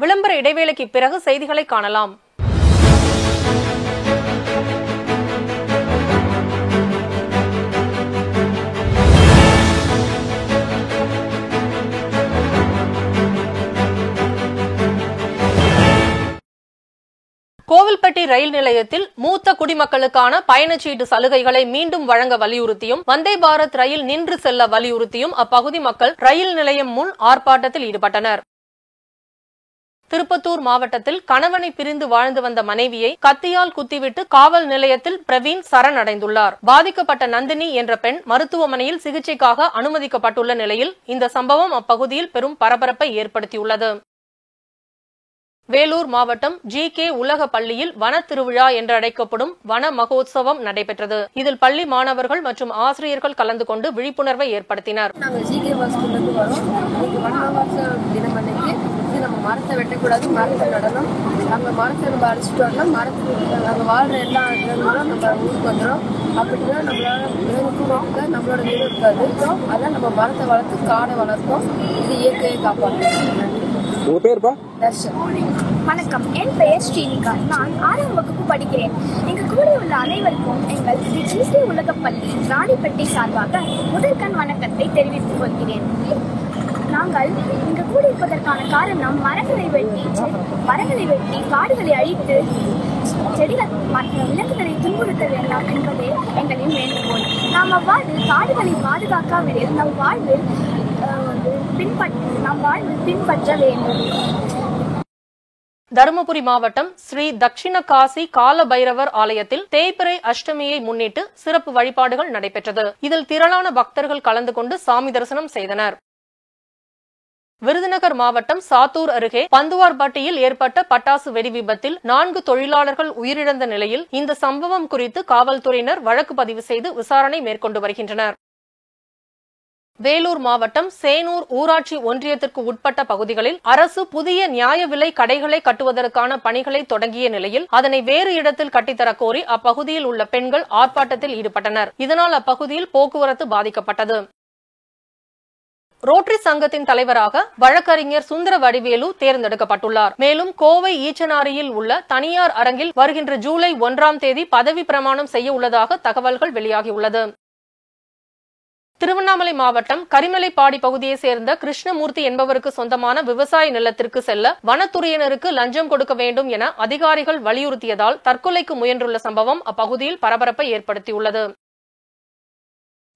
விளம்பர இடைவேளைக்கு பிறகு செய்திகளை காணலாம். கோவில்பட்டி ரயில் நிலையத்தில் மூத்த குடிமக்களுக்கான பயணச்சீட்டு சலுகைகளை மீண்டும் வழங்க வலியுறுத்தியும் வந்தே பாரத் ரயில் நின்று செல்ல வலியுறுத்தியும் அப்பகுதி மக்கள் ரயில் நிலையம் முன் ஆர்ப்பாட்டத்தில் ஈடுபட்டனர். திருப்பத்தூர் மாவட்டத்தில் கணவனை பிரிந்து வாழ்ந்து வந்த மனைவியை கத்தியால் குத்திவிட்டு காவல் நிலையத்தில் பிரவீன் சரணடைந்துள்ளார். பாதிக்கப்பட்ட நந்தினி என்ற பெண் மருத்துவமனையில் சிகிச்சைக்காக அனுமதிக்கப்பட்டுள்ள நிலையில் இந்த சம்பவம் அப்பகுதியில் பெரும் பரபரப்பை ஏற்படுத்தியுள்ளது. வேலூர் மாவட்டம் GK உலக பள்ளியில் வன திருவிழா என்று அழைக்கப்படும் வன மகோத்சவம் நடைபெற்றது. இதில் பள்ளி மாணவர்கள் மற்றும் ஆசிரியர்கள் கலந்து கொண்டு விழிப்புணர்வை ஏற்படுத்தினர். நம்ம மரத்தை வெட்டக்கூடாது, மரத்தை நடணும். நம்ம மரத்தை நம்ம அடிச்சுட்டு வரலாம், மரத்தை நாங்க வாழ்ற எல்லா இடங்களும் நம்ம ஊருக்கு வந்துடும். அப்படின்னா நம்மளால நம்மளோட வீடு இருக்காது. அதான் நம்ம மரத்தை வளர்த்து காடை வளர்த்தோம். இது இயற்கையை காப்பாற்றணும். உங்க பேர்ப்பா? வணக்கம், என் பெயர் ஸ்ரீனிகா. நான் 6ஆம் வகுப்பு படிக்கிறேன். எங்க கூட உள்ள அனைவருக்கும் எங்கள் GK உலக பள்ளி ராணிப்பட்டி சார்பாக முதற்கண் வணக்கத்தை தெரிவித்துக் கொள்கிறேன். நாங்கள் இங்கு கூடியிருப்பதற்கான காரணம் மரங்களை வெட்டி காடுகளை அழித்து செடிகள் விலங்குகளை துன்புறுத்த வேண்டாம் என்பதே எங்களின் வேண்டுகோள். நாம் அவ்வாறு காடுகளை பாதுகாக்காவிடில் நம் வாழ்வில் பின்பற்ற வேண்டும். தருமபுரி மாவட்டம் ஸ்ரீ தட்சிண காசி கால பைரவர் ஆலயத்தில் தேய்பிறை அஷ்டமியை முன்னிட்டு சிறப்பு வழிபாடுகள் நடைபெற்றது. இதில் திரளான பக்தர்கள் கலந்து கொண்டு சாமி தரிசனம் செய்தனர். விருதுநகர் மாவட்டம் சாத்தூர் அருகே பந்துவார்பட்டியில் ஏற்பட்ட பட்டாசு வெடி விபத்தில் 4 தொழிலாளர்கள் உயிரிழந்த நிலையில் இந்த சம்பவம் குறித்து காவல்துறையினர் வழக்கு பதிவு செய்து விசாரணை மேற்கொண்டு வருகின்றனர். வேலூர் மாவட்டம் சேனூர் ஊராட்சி ஒன்றியத்திற்கு உட்பட்ட பகுதிகளில் அரசு புதிய நியாய விலை கடைகளை கட்டுவதற்கான பணிகளை தொடங்கிய நிலையில் அதனை வேறு இடத்தில் கட்டித்தரக் கோரி அப்பகுதியில் உள்ள பெண்கள் ஆர்ப்பாட்டத்தில் ஈடுபட்டனர். இதனால் அப்பகுதியில் போக்குவரத்து பாதிக்கப்பட்டது. ரோட்டரி சங்கத்தின் தலைவராக வழக்கறிஞர் சுந்தர வடிவேலு தேர்ந்தெடுக்கப்பட்டுள்ளார். மேலும் கோவை ஈச்சனாரியில் உள்ள தனியார் அரங்கில் வருகின்ற ஜூலை 1ஆம் தேதி பதவி பிரமாணம் செய்ய உள்ளதாக தகவல்கள் வெளியாகியுள்ளது. திருவண்ணாமலை மாவட்டம் கரிமலைப்பாடி பகுதியைச் சேர்ந்த கிருஷ்ணமூர்த்தி என்பவருக்கு சொந்தமான விவசாய நிலத்திற்கு செல்ல வனத்துறையினருக்கு லஞ்சம் கொடுக்க வேண்டும் என அதிகாரிகள் வலியுறுத்தியதால் தற்கொலைக்கு முயன்றுள்ள சம்பவம் அப்பகுதியில் பரபரப்பை ஏற்படுத்தியுள்ளது.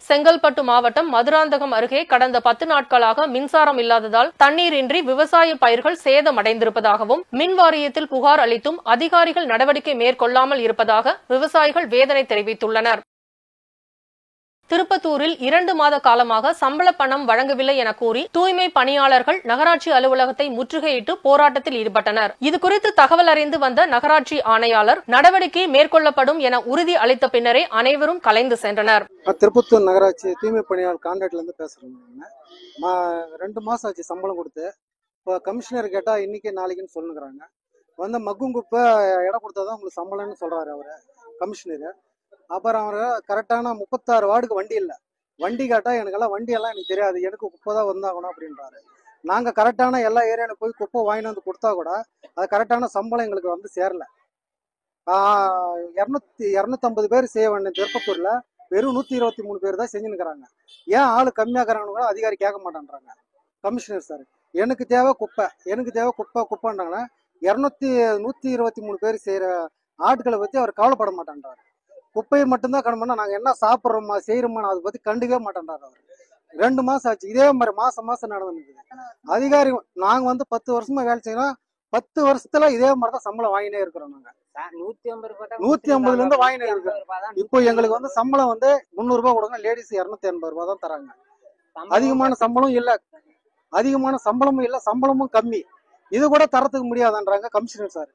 செங்கல்பட்டு மாவட்டம் மதுராந்தகம் அருகே கடந்த 10 நாட்களாக மின்சாரம் இல்லாததால் தண்ணீரின்றி விவசாய பயிர்கள் சேதமடைந்திருப்பதாகவும் மின் வாரியத்தில் புகார் அளித்தும் அதிகாரிகள் நடவடிக்கை மேற்கொள்ளாமல் இருப்பதாக விவசாயிகள் வேதனை தெரிவித்துள்ளனர். திருப்பத்தூரில் 2 மாத காலமாக சம்பள பணம் வழங்கவில்லை என கூறி தூய்மை பணியாளர்கள் நகராட்சி அலுவலகத்தை முற்றுகையிட்டு போராட்டத்தில் ஈடுபட்டனர். இதுகுறித்து தகவல் அறிந்து வந்த நகராட்சி ஆணையாளர் நடவடிக்கை மேற்கொள்ளப்படும் என உறுதி அளித்த பின்னரே அனைவரும் கலைந்து சென்றனர். திருப்பத்தூர் நகராட்சி தூய்மை பணியாளர் கான்ட்ராக்ட்ல இருந்து பேசுறேன். 2 மாசம் ஆச்சு சம்பளம் கொடுத்து. இப்போ கமிஷனர் கேட்டா இன்னைக்கு நாளைக்குன்னு சொல்லுங்கிறாங்க. வந்து மக்குங்குப்பை இடம் கொடுத்தாதான் உங்களுக்கு சம்பளம்னு சொல்றாரு அவரு கமிஷனர். அப்புறம் அவர் கரெக்டான 36 வார்டுக்கு வண்டி இல்லை. வண்டி கேட்டால் எனக்கெல்லாம் வண்டியெல்லாம் எனக்கு தெரியாது, எனக்கு குப்பை தான் வந்தாகணும் அப்படின்றாரு. நாங்கள் கரெக்டான எல்லா ஏரியாவில் போய் குப்பை வாங்கிட்டு வந்து கொடுத்தா கூட அது கரெக்டான சம்பளம் எங்களுக்கு வந்து சேரல. 250 பேர் செய்ய வேண்டிய திருப்பத்தூரில் வெறும் 123 பேர் தான் செஞ்சுன்னுக்கிறாங்க. ஏன் ஆள் கம்மியாகிறாங்கன்னு கூட அதிகாரி கேட்க மாட்டேன்றாங்க. கமிஷனர் சார் எனக்கு தேவை குப்பை, எனக்கு தேவை குப்பைன்றாங்கன்னா 123 பேர் செய்கிற ஆட்களை பற்றி அவர் கவலைப்பட மாட்டேன்றாரு. குப்பையை மட்டும்தான் கணம்பண்ணா நாங்கள் என்ன சாப்பிட்றோமா செய்யறோமா அதை பற்றி கண்டுக்கவே மாட்டேன்றாரு அவர். 2 மாசம் ஆச்சு. இதே மாதிரி மாசம் நடந்துருக்குது. அதிகாரி நாங்கள் வந்து 10 வருஷமா வேலை செய்யணும். 10 வருஷத்துல இதே மாதிரி தான் சம்பளம் வாங்கினே இருக்கிறோம். நாங்கள் 150 இருந்து வாங்கினே இருக்கிறோம். இப்போ எங்களுக்கு வந்து சம்பளம் வந்து 300 ரூபாய் கொடுங்க, லேடிஸ் 280 ரூபாய் தான் தராங்க. அதிகமான சம்பளம் இல்லை, அதிகமான சம்பளமும் இல்லை, சம்பளமும் கம்மி. இது கூட தரத்துக்கு முடியாதுன்றாங்க கமிஷனர் சார்.